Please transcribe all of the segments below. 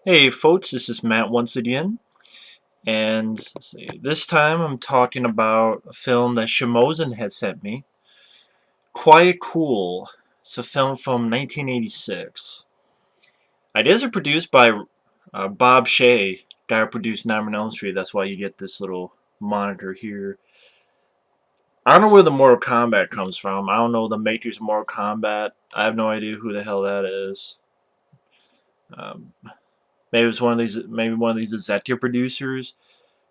Hey folks, this is Matt once again, and let's see, this time I'm talking about a film that Cimozzen has sent me. Quiet Cool. It's a film from 1986. Ideas are produced by Bob Shea, guy who produced Nightmare on Elm Street. That's why you get this little monitor here. I don't know where the Mortal Kombat comes from. I don't know the makers of Mortal Kombat. I have no idea who the hell that is. Um, maybe it's one of these. Maybe one of these executive producers.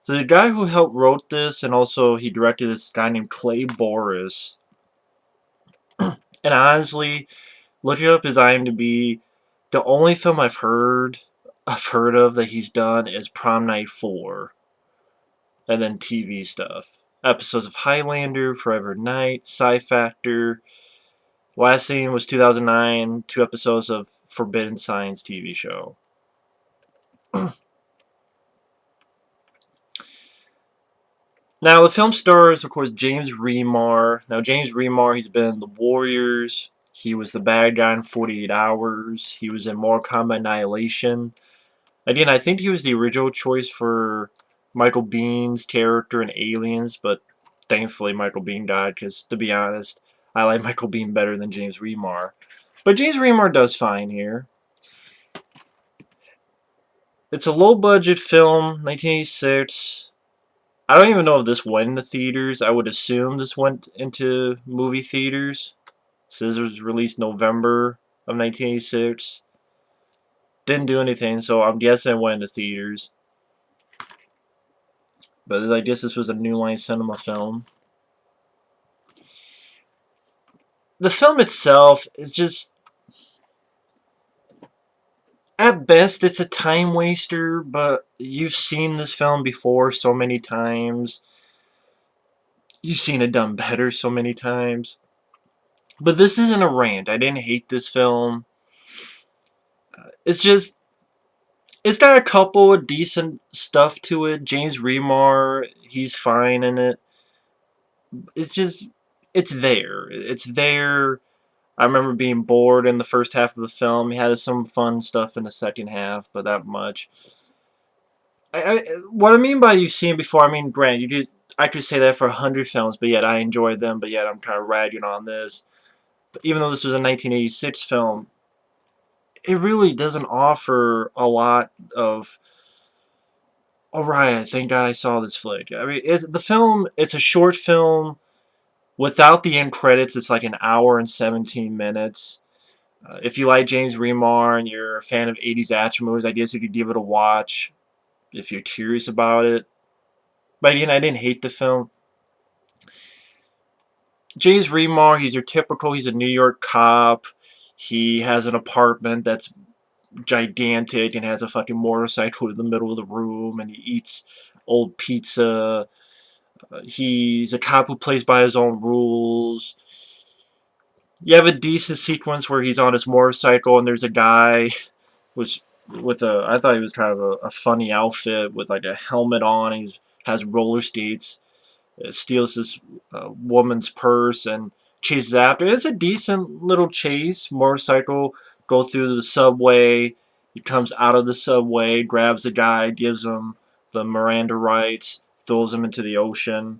So the guy who helped wrote this and also he directed this guy named Clay Borris. And honestly, looking up his IMDb, the only film I've heard of that he's done is Prom Night 4. And then TV stuff. Episodes of Highlander, Forever Night, Sci Factor. Last scene was 2009, 2 episodes of Forbidden Science TV show. Now, the film stars, of course, James Remar. Now, James Remar, he's been in The Warriors. He was the bad guy in 48 Hours. He was in Mortal Kombat Annihilation. Again, I think he was the original choice for Michael Bihn's character in Aliens, but thankfully Michael Biehn died because, to be honest, I like Michael Biehn better than James Remar. But James Remar does fine here. It's a low-budget film, 1986. I don't even know if this went into theaters. I would assume this went into movie theaters. Says it was released November of 1986. Didn't do anything, so I'm guessing it went into theaters. But I guess this was a New Line Cinema film. The film itself is just, at best, it's a time waster, but you've seen this film before so many times. You've seen it done better so many times. But this isn't a rant. I didn't hate this film. It's just, it's got a couple of decent stuff to it. James Remar, he's fine in it. It's just, it's there. It's there. I remember being bored in the first half of the film. He had some fun stuff in the second half, but that much. What I mean by you've seen before, I mean, granted, I could say that for 100 films, but yet I enjoyed them, but yet I'm kind of ragging on this. But even though this was a 1986 film, it really doesn't offer a lot of. Alright, thank God I saw this flick. I mean, it's a short film. Without the end credits, it's like an hour and 17 minutes. If you like James Remar and you're a fan of 80s action movies, I guess you could give it a watch if you're curious about it. But again, I didn't hate the film. James Remar, he's a New York cop. He has an apartment that's gigantic and has a fucking motorcycle in the middle of the room, and he eats old pizza. He's a cop who plays by his own rules. You have a decent sequence where he's on his motorcycle and there's a guy which I thought he was kind of a funny outfit with like a helmet on. He has roller skates. Steals this woman's purse and chases after. It's a decent little chase. Motorcycle go through the subway. He comes out of the subway, grabs the guy, gives him the Miranda rights, throws him into the ocean.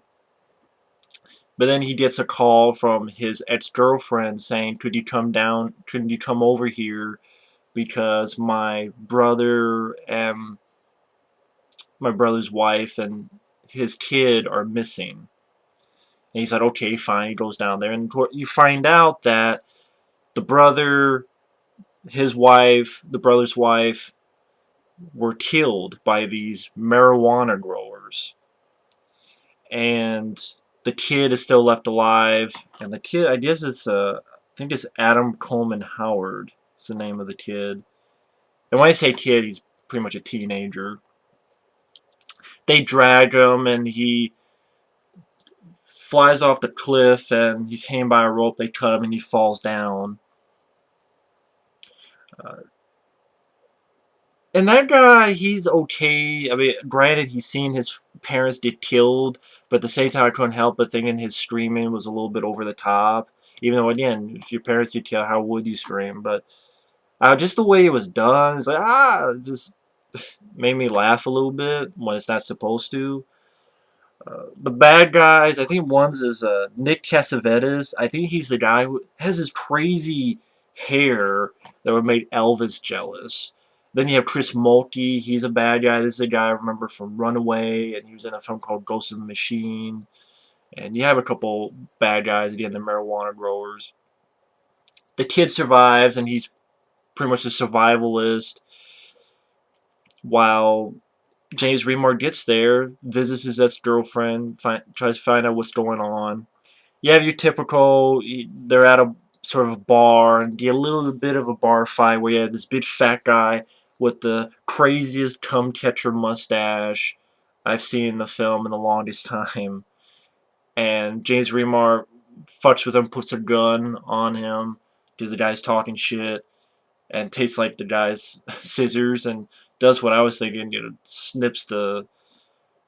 But then he gets a call from his ex-girlfriend saying, "Could you come down? Could you come over here? Because my brother's wife and his kid are missing." And he said, "Okay, fine." He goes down there, and you find out that the brother, the brother's wife, were killed by these marijuana growers, and the kid is still left alive. And the kid, I guess I think it's Adam Coleman Howard. It's the name of the kid. And when I say kid, he's pretty much a teenager. They drag him, and he flies off the cliff, and he's hanging by a rope. They cut him, and he falls down. Uh, and that guy, he's okay. I mean, granted, he's seen his parents get killed, but at the same time, I couldn't help but thinking his screaming was a little bit over the top. Even though, again, if your parents get killed, how would you scream? But just the way it was done, it's like, just made me laugh a little bit when it's not supposed to. The bad guys, I think one's is Nick Cassavetes. I think he's the guy who has his crazy hair that would make Elvis jealous. Then you have Chris Mulkey. He's a bad guy. This is a guy I remember from Runaway, and he was in a film called Ghost in the Machine. And you have a couple bad guys again, the marijuana growers. The kid survives, and he's pretty much a survivalist. While James Remar gets there, visits his ex-girlfriend, tries to find out what's going on. You have your typical, they're at a sort of a bar, and get a little bit of a bar fight where you have this big fat guy with the craziest cum catcher mustache I've seen in the film in the longest time. And James Remar fucks with him, puts a gun on him because the guy's talking shit, and tastes like the guy's scissors, and does what I was thinking, snips the.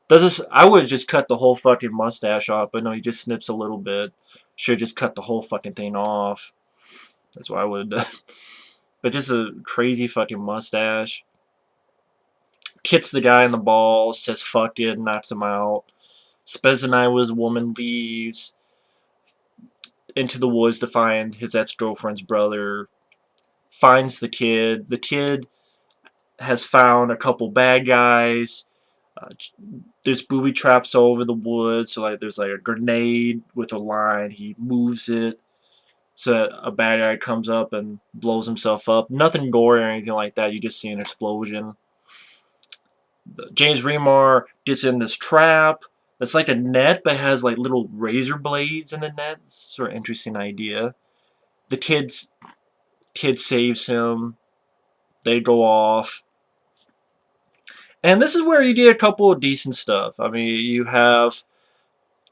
Does this? I would have just cut the whole fucking mustache off, but no, he just snips a little bit. Should just cut the whole fucking thing off. That's what I would have done. But just a crazy fucking mustache. Kicks the guy in the balls, says fuck it, knocks him out. Spends the night with his woman, leaves into the woods to find his ex-girlfriend's brother. Finds the kid. The kid has found a couple bad guys. Uh, there's booby traps all over the woods. So like there's like a grenade with a line. He moves it so that a bad guy comes up and blows himself up. Nothing gory or anything like that. You just see an explosion. James Remar gets in this trap. It's like a net but has like little razor blades in the net. It's sort of interesting idea. The kid saves him. They go off. And this is where you get a couple of decent stuff. I mean, you have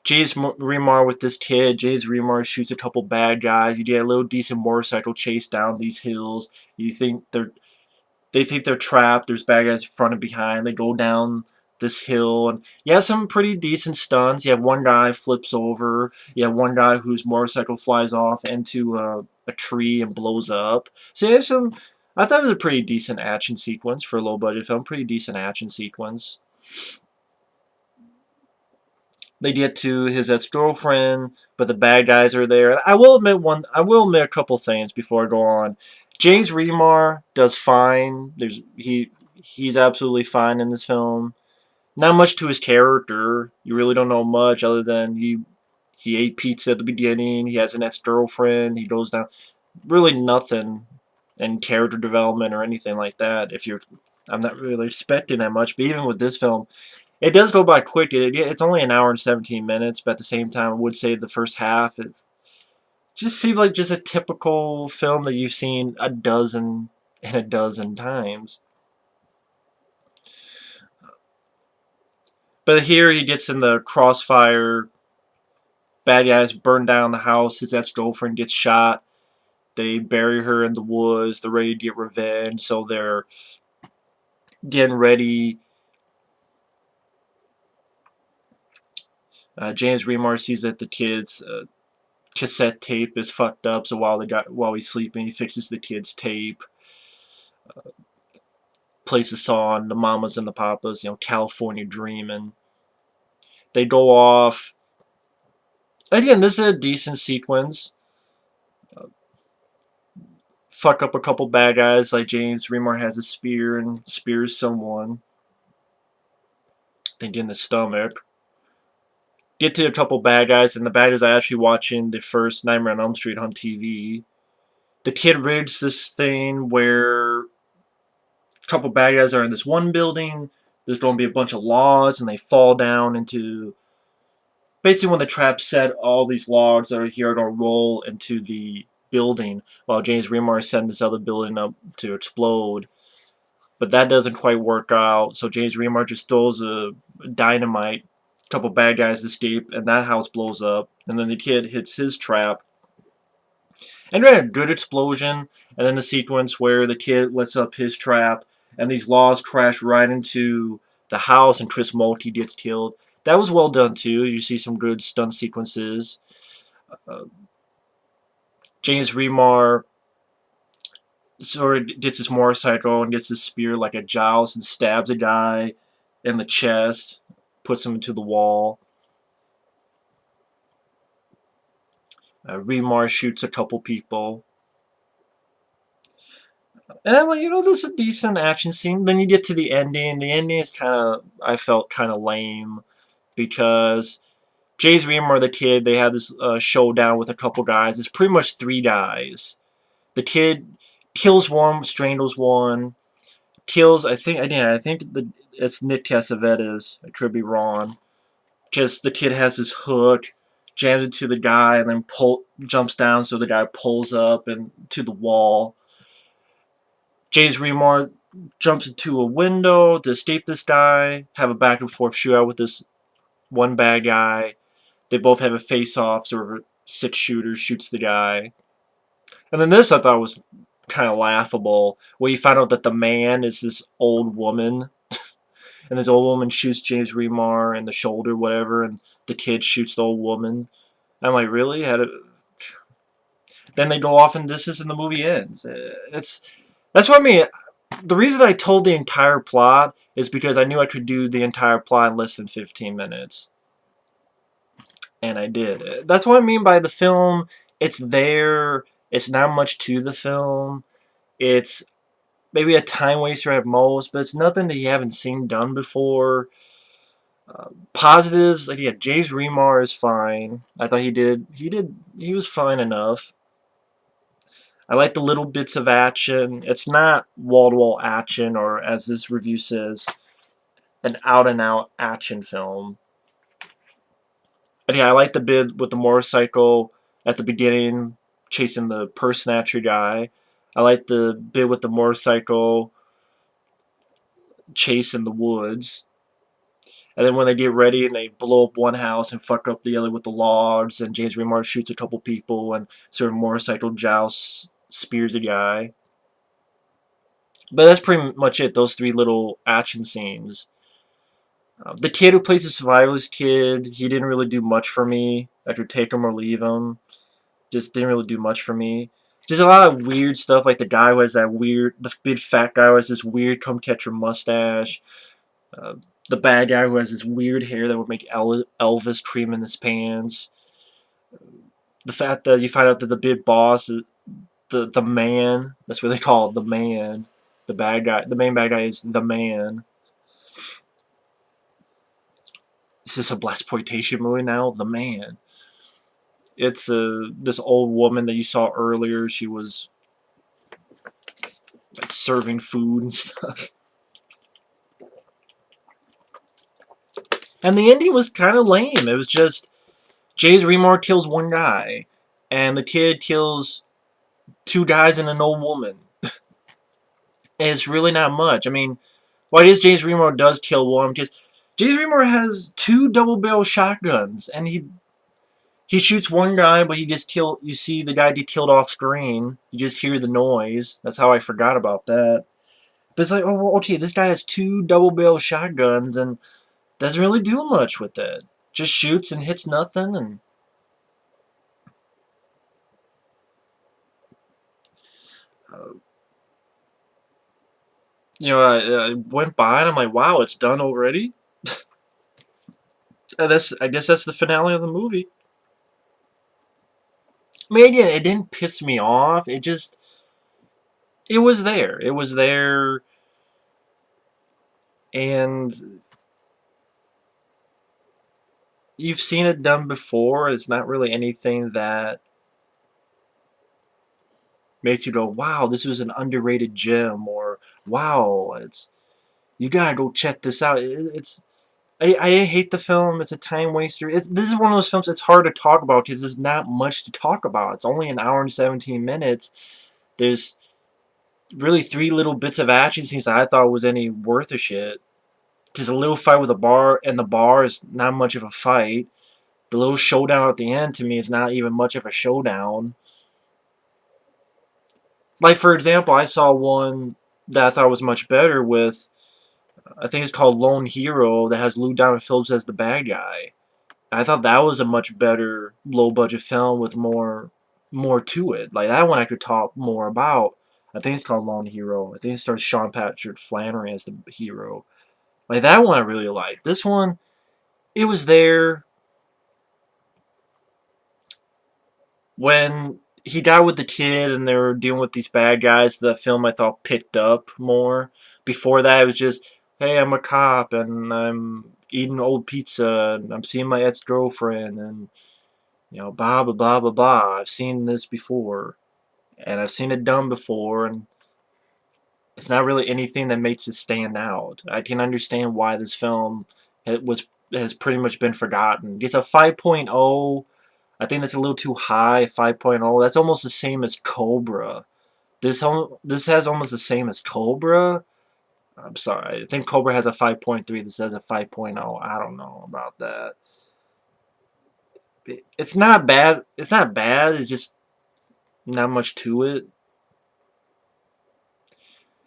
James Remar with this kid. James Remar shoots a couple bad guys. You get a little decent motorcycle chase down these hills. They think they're trapped. There's bad guys in front and behind. They go down this hill, and you have some pretty decent stunts. You have one guy flips over. You have one guy whose motorcycle flies off into a tree and blows up. So you have some. I thought it was a pretty decent action sequence for a low budget film. Pretty decent action sequence. They get to his ex-girlfriend, but the bad guys are there. I will admit a couple things before I go on. James Remar does fine. He's absolutely fine in this film. Not much to his character. You really don't know much other than he ate pizza at the beginning. He has an ex-girlfriend. He goes down. Really nothing in character development or anything like that. I'm not really expecting that much. But even with this film, it does go by quick. It's only an hour and 17 minutes, but at the same time, I would say the first half just seemed like just a typical film that you've seen a dozen and a dozen times. But here he gets in the crossfire. Bad guys burn down the house. His ex-girlfriend gets shot. They bury her in the woods. They're ready to get revenge, so they're getting ready. James Remar sees that the kid's cassette tape is fucked up, so while he's sleeping, he fixes the kid's tape. Plays a song, the Mamas and the Papas, California Dreamin'. They go off. Again, this is a decent sequence. Fuck up a couple bad guys, like James Remar has a spear and spears someone. I think in the stomach. Get to a couple bad guys, and the bad guys are actually watching the first Nightmare on Elm Street on TV. The kid rigs this thing where a couple bad guys are in this one building. There's going to be a bunch of logs, and they fall down into. Basically, when the trap's set, all these logs that are here are going to roll into the building, while James Remar is setting this other building up to explode. But that doesn't quite work out, so James Remar just throws a dynamite. A couple bad guys escape, and that house blows up. And then the kid hits his trap. And we had a good explosion, and then the sequence where the kid lets up his trap, and these logs crash right into the house, and Chris Mulkey gets killed. That was well done too. You see some good stunt sequences. Uh, James Remar sort of gets his motorcycle and gets his spear like a joust and stabs a guy in the chest, puts him into the wall. Remar shoots a couple people. And well, this is a decent action scene. Then you get to the ending. The ending is I felt kind of lame because James Remar, the kid, they had this showdown with a couple guys. It's pretty much three guys. The kid kills one, strangles one, kills. I think it's Nick Cassavetes. I could be wrong. Just the kid has his hook, jams it to the guy, and then jumps down so the guy pulls up and to the wall. James Remar jumps into a window to escape this guy, have a back and forth shootout with this one bad guy. They both have a face-off, sort of a six-shooter shoots the guy. And then this I thought was kind of laughable, where you find out that the man is this old woman, and this old woman shoots James Remar in the shoulder, whatever, and the kid shoots the old woman. I'm like, really? Then they go off and this is, and the movie ends. That's what I mean. The reason I told the entire plot is because I knew I could do the entire plot in less than 15 minutes. And I did. That's what I mean by the film. It's there. It's not much to the film. It's maybe a time waster at most, but it's nothing that you haven't seen done before. Positives, like, yeah, James Remar is fine. I thought he was fine enough. I like the little bits of action. It's not wall-to-wall action, or as this review says, an out-and-out action film. But yeah, I like the bit with the motorcycle at the beginning, chasing the purse snatcher guy. I like the bit with the motorcycle chase in the woods. And then when they get ready and they blow up one house and fuck up the other with the logs, and James Remar shoots a couple people and sort of motorcycle jousts, spears a guy. But that's pretty much it, those three little action scenes. The kid who plays the survivalist kid, he didn't really do much for me. I could take him or leave him. Just didn't really do much for me. Just a lot of weird stuff, like the guy who has the big fat guy who has this weird come catcher mustache. Uh, the bad guy who has this weird hair that would make Elvis cream in his pants. The fact that you find out that the big boss, the man, that's what they call it, the man. The bad guy, the main bad guy is the man. Is this a blaxploitation movie now? The man. It's this old woman that you saw earlier. She was like, serving food and stuff. And the ending was kind of lame. It was just James Remar kills one guy, and the kid kills two guys and an old woman. And it's really not much. I mean, well, I guess James Remar does kill one because James Remar has two double-barrel shotguns, and he shoots one guy, but you see the guy get killed off screen. You just hear the noise. That's how I forgot about that. But it's like, oh, well, okay, this guy has two double-barrel shotguns and doesn't really do much with it. Just shoots and hits nothing, and uh, I went by and I'm like, wow, it's done already. I guess that's the finale of the movie. I mean, yeah, it didn't piss me off. It was there. It was there, and you've seen it done before. It's not really anything that makes you go, wow, this was an underrated gem, or wow, you gotta go check this out. I hate the film. It's a time waster. This is one of those films that's hard to talk about because there's not much to talk about. It's only an hour and 17 minutes. There's really three little bits of action scenes that I thought was any worth a shit. Just a little fight with a bar, and the bar is not much of a fight. The little showdown at the end, to me, is not even much of a showdown. Like, for example, I saw one that I thought was much better with, I think it's called Lone Hero, that has Lou Diamond Phillips as the bad guy. I thought that was a much better low-budget film with more to it. Like, that one I could talk more about. I think it's called Lone Hero. I think it stars Sean Patrick Flannery as the hero. Like, that one I really liked. This one, it was there when he got with the kid and they were dealing with these bad guys. The film, I thought, picked up more. Before that, it was just, hey, I'm a cop and I'm eating old pizza and I'm seeing my ex-girlfriend and, blah, blah, blah, blah, blah. I've seen this before and I've seen it done before, and it's not really anything that makes it stand out. I can understand why this film has pretty much been forgotten. It's a 5.0. I think that's a little too high, 5.0. That's almost the same as Cobra. This has almost the same as Cobra. I'm sorry. I think Cobra has a 5.3. This has a 5.0. I don't know about that. It's not bad. It's not bad. It's just not much to it.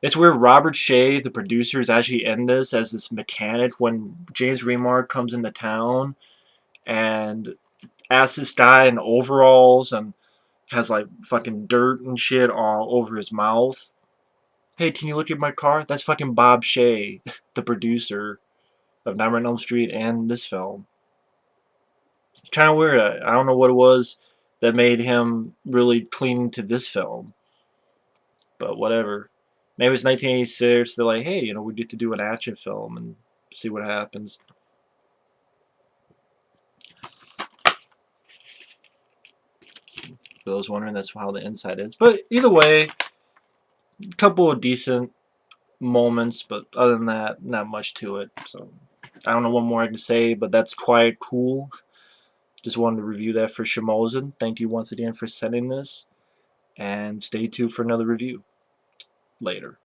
It's where Robert Shea, the producer, is actually in this as this mechanic when James Remar comes into town and asks this guy in overalls and has like fucking dirt and shit all over his mouth. Hey, can you look at my car? That's fucking Bob Shea, the producer of Nightmare on Elm Street and this film. It's kind of weird. I don't know what it was that made him really cling to this film, but whatever. Maybe it's 1986. They're like, hey, we get to do an action film and see what happens. For those wondering, that's how the inside is. But either way, a couple of decent moments, but other than that, not much to it. So I don't know what more I can say, but that's quite cool. Just wanted to review that for Cimozzen. Thank you once again for sending this, and stay tuned for another review later.